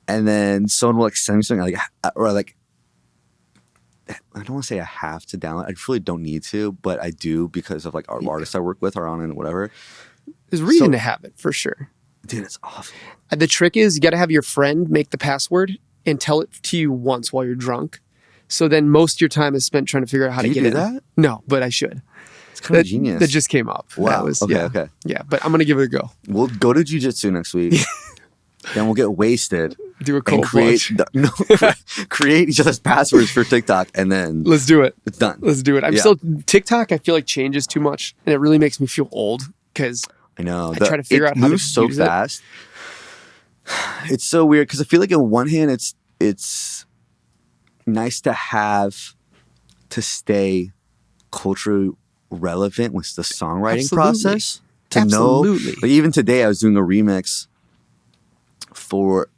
And then someone will like send me something like, or like, I don't want to say I have to download. I really don't need to, but I do because of like our artists I work with are on it and whatever. There's reason to have it for sure. Dude, it's awful. The trick is you got to have your friend make the password and tell it to you once while you're drunk. So then most of your time is spent trying to figure out how Do to you get do in. that? No, but I should. It's kind of genius. That just came up. Wow. That was, Okay, yeah. okay. Yeah, but I'm going to give it a go. We'll go to jiu-jitsu next week. Then we'll get wasted. Do a And cold create, create each other's passwords for TikTok, and then Let's do it. it's done. Let's do it. I'm Yeah. still TikTok. I feel like changes too much, and it really makes me feel old because I know. I try to figure out how to moves so use it. fast. It's so weird because I feel like on one hand it's nice to have to stay culturally relevant with the songwriting Absolutely. process. To Absolutely. know, like even today I was doing a remix for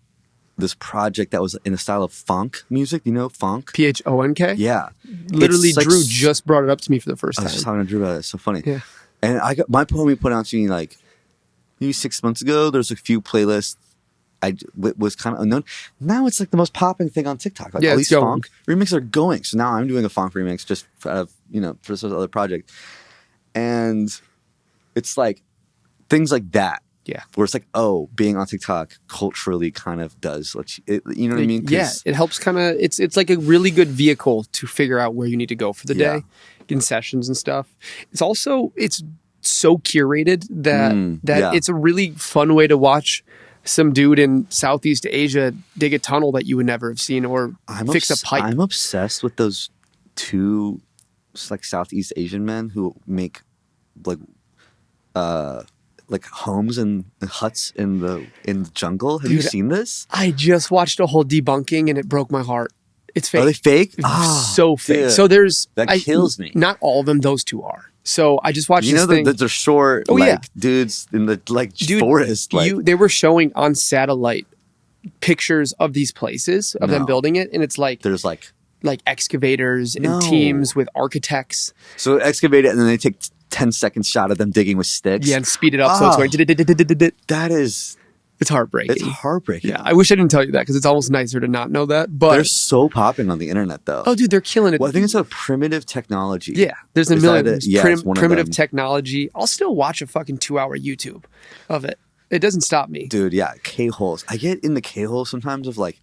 this project that was in the style of funk music. You know, funk. PHONK. Yeah, Literally, It's like Drew just brought it up to me for the first I time. was just talking to Drew about it. It's so funny. Yeah. And I got my homie put out to me like maybe 6 months ago. There's a few playlists was kind of unknown. Now it's like the most popping thing on TikTok. Like Yeah, all it's these going. funk remixes are going. So now I'm doing a funk remix just for this other project, and it's like things like that. Yeah. Where it's like, oh, being on TikTok culturally kind of does let you know what I mean? 'Cause- Yeah, it helps kind of. It's like a really good vehicle to figure out where you need to go for the Yeah. day, in sessions and stuff. It's also so curated that yeah. it's a really fun way to watch some dude in Southeast Asia dig a tunnel that you would never have seen or fix a pipe. I'm obsessed with those two like Southeast Asian men who make like homes and huts in the jungle. Have you Dude, seen this? I just watched a whole debunking and it broke my heart. It's fake. Are they fake? So fake. dude. So there's That kills me. Not all of them. Those two are. So I just watched You this know thing. they're short, Oh, yeah. dudes in the Dude, forest. Like they were showing on satellite pictures of these places of them No. building it, and it's like there's like excavators and No. teams with architects. so excavate it and then they take 10 second shot of them digging with sticks. Yeah, and speed it up so it's Oh. going. That is It's heartbreaking. it's heartbreaking. Yeah, I wish I didn't tell you that because it's almost nicer to not know that. But They're so popping on the internet though. oh, dude, they're killing it. Well, I think it's a primitive technology. Yeah, there's a Is million that it? Yeah, it's one of primitive them. technology. I'll still watch a fucking 2-hour YouTube of it. It doesn't stop me. Dude, yeah, K-holes. I get in the K-hole sometimes of like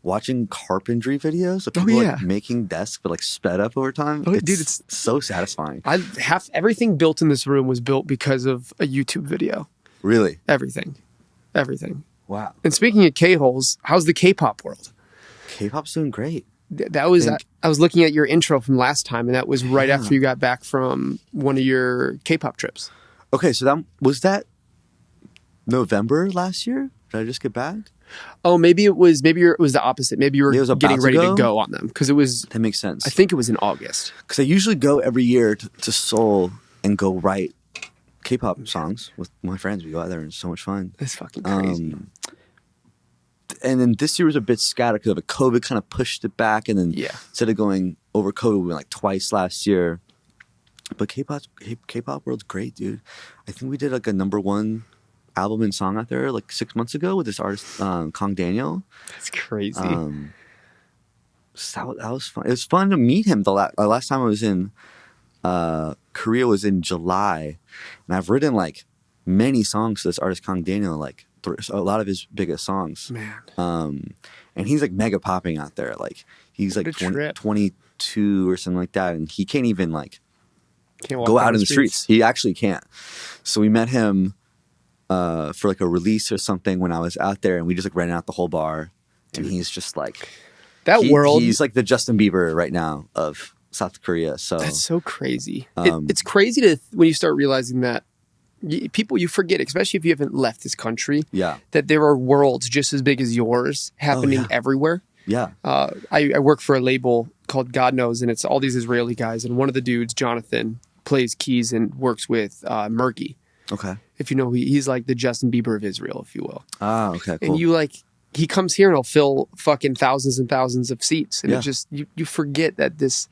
watching carpentry videos of people yeah. like making desks but like sped up over time. Oh, dude, it's- so satisfying. Everything built in this room was built because of a YouTube video. Really? Everything. Wow. And speaking of K-holes, how's the K-pop world? K-pop's doing great. That was Think- I was looking at your intro from last time, and that was right after you got back from one of your K-pop trips. Okay, so that November last year? Did I just get back? Oh, maybe it was the opposite. Maybe you were Maybe it was about getting to ready to go? go on them because it was. That makes sense. I think it was in August. Because I usually go every year to Seoul and go write K-pop songs with my friends. We go out there and it's so much fun. That's fucking crazy. And then this year was a bit scattered because of COVID kind of pushed it back. And then Yeah. instead of going over COVID, we went like twice last year. But K-pop world's great, dude. I think we did like a #1 album and song out there like 6 months ago with this artist, Kong Daniel. That's crazy. So that was fun. It was fun to meet him. The last time I was in Korea was in July. And I've written like many songs to this artist, Kong Daniel, like a lot of his biggest songs. Man. And he's like mega popping out there. Like he's like What a trip. 22 or something like that. And he can't even like Can't walk go down out in the streets. He actually can't. So we met him for like a release or something when I was out there, and we just like ran out the whole bar. And he's just like he's like the Justin Bieber right now of South Korea. So that's so crazy. It's crazy when you start realizing that people, you forget, especially if you haven't left this country, that there are worlds just as big as yours happening everywhere. Yeah. I work for a label called God Knows, and it's all these Israeli guys. And one of the dudes, Jonathan, plays keys and works with Murky. Okay. If you know, he's like the Justin Bieber of Israel, if you will. Ah, okay, cool. And you like, he comes here and he'll fill fucking thousands and thousands of seats. And it just, you forget that this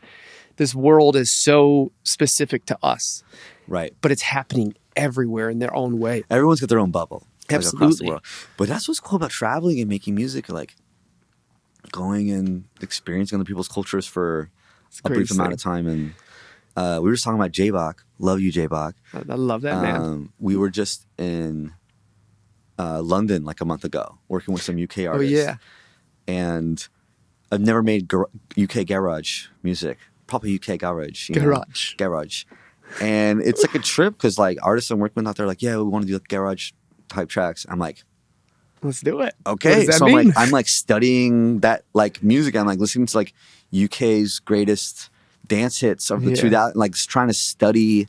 world is so specific to us. Right. But it's happening everywhere in their own way. Everyone's got their own bubble. Absolutely. Like, across the world. But that's what's cool about traveling and making music, like going and experiencing other people's cultures for a brief amount of time. And we were just talking about J-Bach. Love you, J-Bach. I love that, man. We were just in London like a month ago, working with some UK artists. Oh, yeah. And I've never made UK garage music. Probably UK garage. Garage. And it's like a trip because like artists I'm working with out there are like, yeah, we want to do like garage type tracks. I'm like, let's do it. Okay. What does that So mean? I'm like studying that like music. I'm like listening to like UK's greatest dance hits of the 2000s, like just trying to study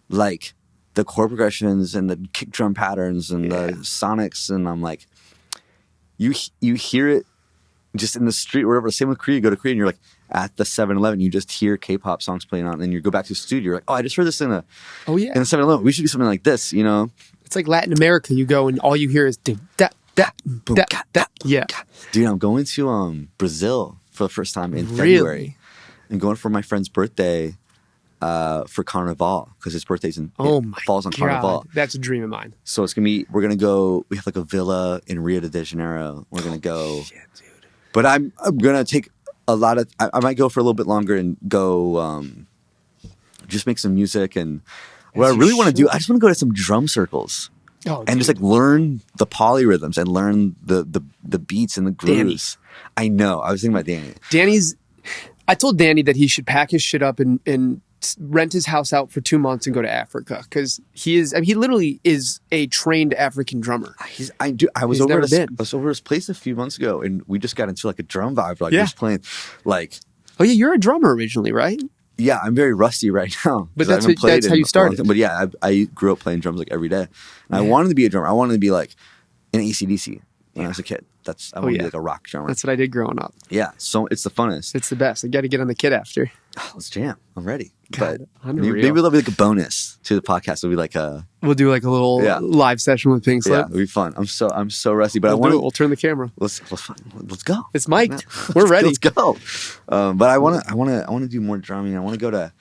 like the chord progressions and the kick drum patterns and the sonics. And I'm like, you hear it just in the street or whatever. Same with Korea. You go to Korea and you're like at the 7-Eleven, you just hear K-pop songs playing on, and then you go back to the studio. You're like, oh, I just heard this in the 7-Eleven. We should do something like this, you know? It's like Latin America. You go and all you hear is da da da da. Yeah, dude, I'm going to Brazil for the first time in February. And going for my friend's birthday for Carnival because his birthday's falls on Carnival. That's a dream of mine. So it's we're gonna go. We have like a villa in Rio de Janeiro. We're gonna go. Shit, dude. But I'm gonna take a lot of. I might go for a little bit longer and go just make some music. And what I really want to do, I just want to go to some drum circles. And just like learn the polyrhythms and learn the beats and the grooves. Danny. I know. I was thinking about Danny. I told Danny that he should pack his shit up and rent his house out for 2 months and go to Africa because he literally is a trained African drummer. I was over his place a few months ago and we just got into like a drum vibe, like just playing like. Oh yeah, you're a drummer originally, right? Yeah, I'm very rusty right now. But that's how you started. But yeah, I grew up playing drums like every day. And I wanted to be a drummer. I wanted to be like an AC/DC when I was a kid. I wanted to be like a rock drummer. That's what I did growing up. Yeah, so it's the funnest. It's the best. I got to get on the kit after. Let's jam. I'm ready. God, but maybe it'll be like a bonus to the podcast. It'll be like we'll do like a little live session with Pink Slip. Yeah, it'll be fun. I'm so rusty, but we'll turn the camera. Let's go. It's mic'd. We're ready. Let's go. But I want to do more drumming. I want to go to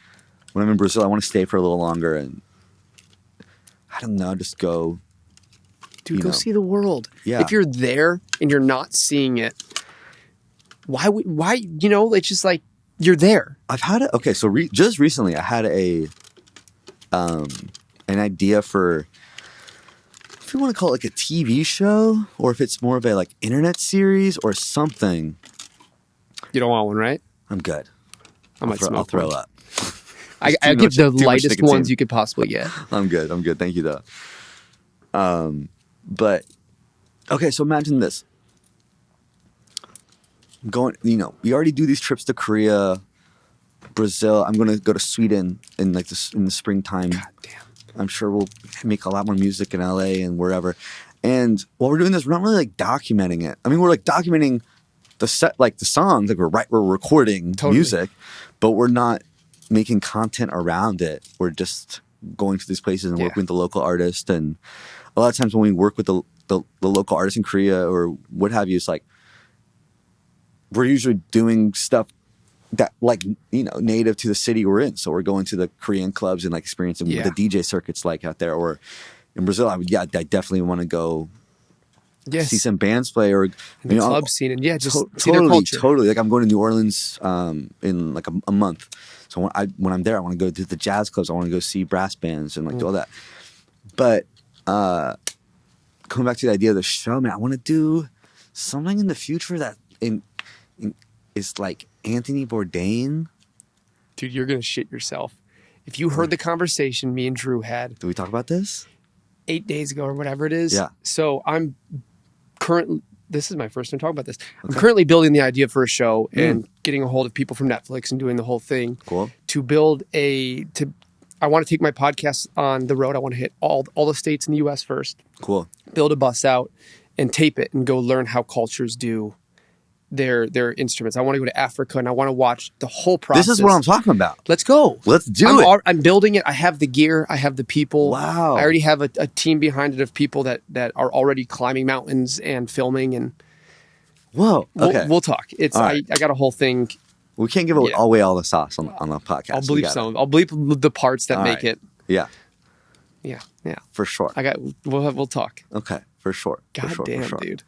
when I'm in Brazil. I want to stay for a little longer and I don't know, just go. Dude, go see the world. Yeah. If you're there and you're not seeing it, why? It's just like you're there. I've had just recently I had an idea for, if you want to call it like a TV show or if it's more of a like internet series or something. You don't want one, right? I'm good. I'll throw up. I get the lightest ones you could possibly get. I'm good. Thank you though. But okay, so imagine this. We already do these trips to Korea, Brazil. I'm going to go to Sweden in the springtime. God damn. I'm sure we'll make a lot more music in LA and wherever. And while we're doing this, we're not really like documenting it. I mean, we're like documenting the songs, like we're recording music, but we're not making content around it. We're just going to these places and working with the local artist. And a lot of times when we work with the local artists in Korea or what have you, it's like we're usually doing stuff that like, native to the city we're in. So we're going to the Korean clubs and like experiencing what the DJ circuits like out there. Or in Brazil, I definitely want to go see some bands play or the club scene and just see their culture. Totally. Like I'm going to New Orleans in like a month. So when I'm there, I want to go to the jazz clubs. I want to go see brass bands and like do all that. But coming back to the idea of the show, man, I want to do something in the future that is like Anthony Bourdain. Dude, you're gonna shit yourself. If you heard the conversation me and Drew had. Did we talk about this? 8 days ago or whatever it is. Yeah. So I'm currently, this is my first time talking about this. I'm currently building the idea for a show and getting a hold of people from Netflix and doing the whole thing. Cool. To build I want to take my podcast on the road. I want to hit all the states in the US first. Cool. Build a bus out and tape it and go learn how cultures do their instruments. I want to go to Africa and I want to watch the whole process. This is what I'm talking about. Let's go. Let's do it. I'm building it. I have the gear. I have the people. Wow. I already have a team behind it of people that are already climbing mountains and filming, and Whoa. Okay. we'll talk. It's All right. I got a whole thing. We can't give away all the sauce on the podcast. I'll bleep some. I'll bleep the parts that All make right. it. Yeah, Yeah. for sure. We'll talk. Okay, for sure. God for sure, damn, for sure. dude.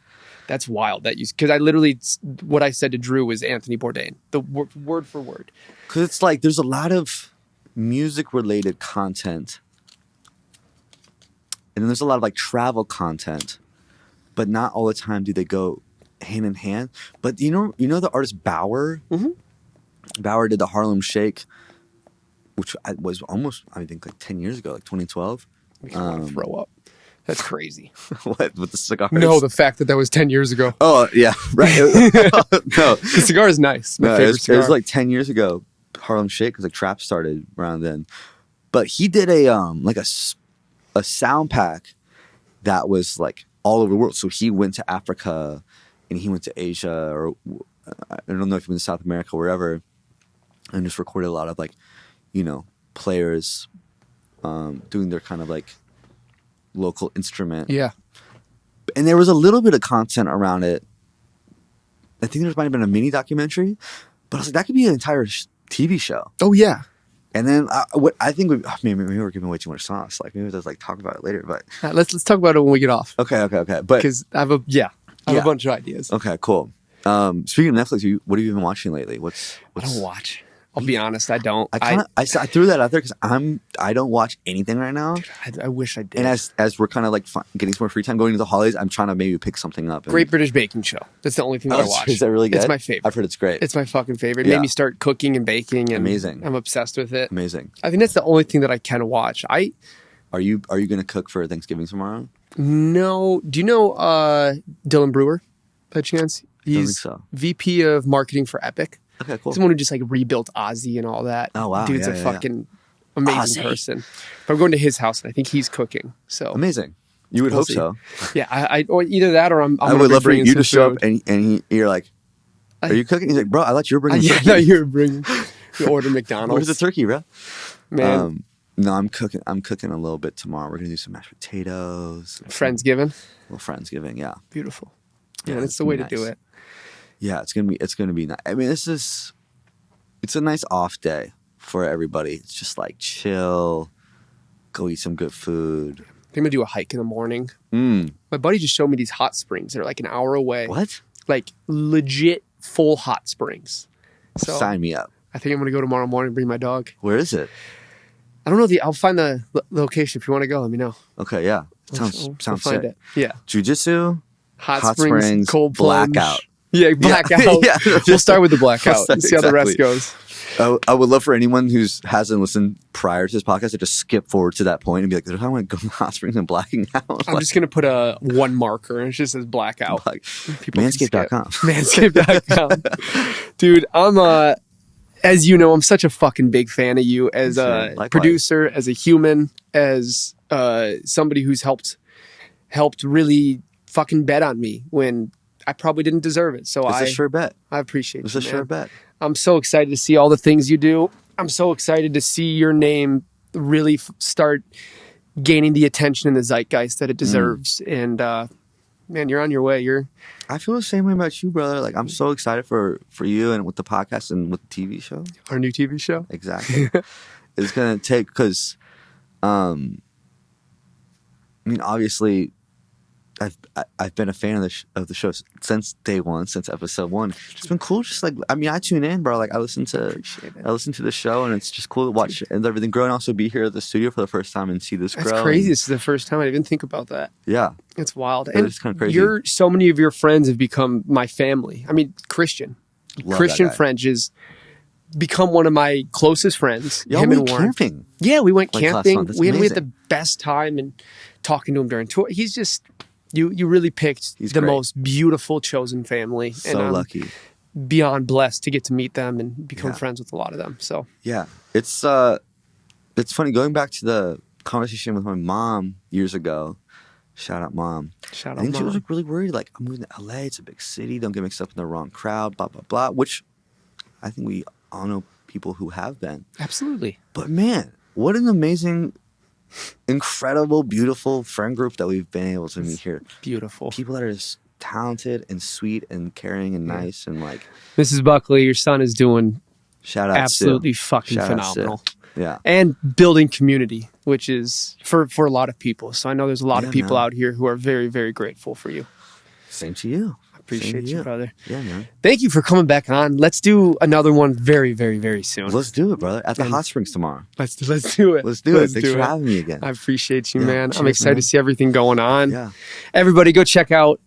That's wild. Because I literally, what I said to Drew was Anthony Bourdain, the word for word. Because it's like there's a lot of music-related content, and then there's a lot of like travel content, but not all the time do they go hand in hand. But you know the artist Bauer. Mm-hmm. Bauer did the Harlem Shake, which was almost, I think, like 10 years ago, like 2012. Makes me want to throw up. That's crazy. What, with the cigars? No, the fact that was 10 years ago. Oh, yeah, right. No. The cigar is nice. My No, favorite cigar. it was like 10 years ago, Harlem Shake, because like trap started around then. But he did a sound pack that was like all over the world. So he went to Africa and he went to Asia, or I don't know if he went to South America, wherever, and just recorded a lot of like, players doing their kind of like local instrument. Yeah. And there was a little bit of content around it. I think there might have been a mini documentary, but I was like, that could be an entire TV show. Oh, yeah. And then maybe we're giving way too much sauce. Like maybe let's like talk about it later. But Let's talk about it when we get off. okay. But Because I have a bunch of ideas. okay, cool. Speaking of Netflix, what have you been watching lately? I don't watch. I'll be honest, I don't. I threw that out there because I don't watch anything right now. I wish I did. And as we're kind of like getting some more free time going into the holidays, I'm trying to maybe pick something up. Great British Baking Show. That's the only thing that I watch. Is that really good? It's my favorite. I've heard it's great. It's my fucking favorite. It Yeah. made me start cooking and baking. And Amazing. I'm obsessed with it. Amazing. I think that's the only thing that I can watch. Are you going to cook for Thanksgiving tomorrow? No. Do you know Dylan Brewer by chance? He's think so. VP of marketing for Epic. Okay, cool. He's the one who just like rebuilt Ozzy and all that. Oh, wow. Dude's Yeah, a yeah, fucking amazing Ozzy. person. But I'm going to his house and I think he's cooking. So Amazing. You would We'll hope see. so. yeah, I or either that or I'm I gonna would be love for bringing you some to show up food. and you're like, are you cooking? He's like, bro, I thought you were bringing Yeah, turkey. no, you're bringing. You order McDonald's. Where's the turkey, bro? Man, No, I'm cooking a little bit tomorrow. We're going to do some mashed potatoes. Friendsgiving. A little Friendsgiving, yeah. Beautiful. Yeah, Yeah, that's it's the way nice. to do it. Yeah, it's gonna be nice. I mean, it's a nice off day for everybody. It's just like chill, go eat some good food. I think I'm gonna do a hike in the morning. Mm. My buddy just showed me these hot springs. They're like an hour away. What? Like legit full hot springs. So Sign me up. I think I'm gonna go tomorrow morning and bring my dog. Where is it? I don't know I'll find the location. If you want to go, let me know. Okay, yeah. We'll Sounds find sick. it. Yeah. Jiu-jitsu, Hot springs, cold plunge. blackout. Yeah, blackout. Yeah. We'll start with the blackout. We'll start- See how the rest exactly. goes. I would love for anyone who hasn't listened prior to this podcast to just skip forward to that point and be like, "There's how I want to go to hot springs and blacking out." I'm just gonna put a one marker and it just says blackout. like People can skip. manscaped.com. Manscaped.com. Dude, I'm as you know, I'm such a fucking big fan of you as a Likewise. producer, as a human, as somebody who's helped really fucking bet on me when I probably didn't deserve it. So It's a sure bet. I appreciate It's you, a sure man. bet. I'm so excited to see all the things you do. I'm so excited to see your name really start gaining the attention and the zeitgeist that it deserves. And man, you're on your way. I feel the same way about you, brother. Like I'm so excited for you and with the podcast and with the TV show. Our new TV show. Exactly. It's gonna take because, I mean, obviously, I've been a fan of the show since day one, since episode one. It's been cool. Just like I tune in, bro. Like I listen to the show, and it's just cool to watch and everything grow, and also be here at the studio for the first time and see this That's grow. crazy. And, This is the first time I didn't think about that. yeah, It's wild. It And is kinda crazy. so many of your friends have become my family. I mean, Christian Love Christian that guy. French is become one of my closest friends. Y'all him went and Warren. camping. Yeah, we went Like last camping. month. That's We had amazing. the best time and talking to him during tour. He's just you really picked He's the great. most beautiful chosen family. So and I'm lucky. beyond blessed to get to meet them and become Yeah. friends with a lot of them. So Yeah, it's funny going back to the conversation with my mom years ago. Shout out, mom. shout I out, think she was Mom. like really worried. Like, I'm moving to LA. It's a big city. Don't get mixed up in the wrong crowd. Blah blah blah. Which I think we all know people who have been. Absolutely. But man, what an amazing, incredible, beautiful friend group that we've been able to meet here. Beautiful. People that are just talented and sweet and caring and nice and like. Mrs. Buckley, your son is doing Shout out, absolutely Sil. fucking Shout out, Sil. phenomenal. Yeah. And building community, which is for a lot of people. So I know there's a lot of Yeah, people man. out here who are very, very grateful for you. Same to you. I appreciate Same to you, brother. Yeah, man. Thank you for coming back on. Let's do another one very, very, very soon. Let's do it, brother. At the hot springs tomorrow. Let's do it. Let's do it. Thanks for having me again. I appreciate you, Yeah, man. I'm cheers, excited man. to see everything going on. Yeah. Everybody go check out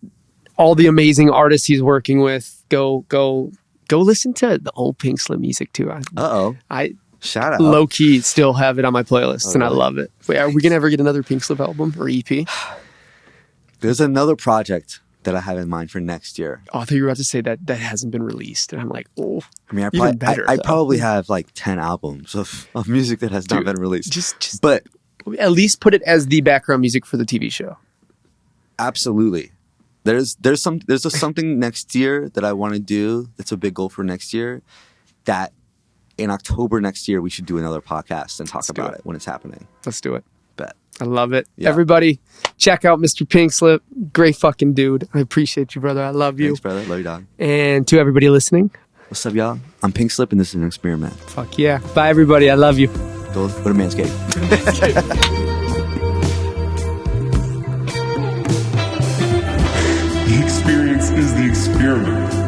all the amazing artists he's working with. Go listen to the old Pink Slip music too. I Shout out. low key still have it on my playlist Oh, and I really? love it. Wait, are we gonna ever get another Pink Slip album or EP? There's another project that I have in mind for next year. Oh, I thought you were about to say that hasn't been released, and I'm like, oh, I mean, even better. I though. probably have like 10 albums of music that has not Dude, been released. just But at least put it as the background music for the TV show. absolutely. There's something next year that I want to do. That's a big goal for next year. That in October next year we should do another podcast and talk Let's do about it. it when it's happening. Let's do it. Bet. I love it. Yeah. Everybody, check out Mr. Pink Slip. Great fucking dude. I appreciate you, brother. I love you. Thanks, brother. Love you, dog. And to everybody listening, What's up, y'all? I'm Pink Slip, and this is an experiment. fuck yeah. Bye, everybody. I love you. Go to Manscaped. The experience is the experiment.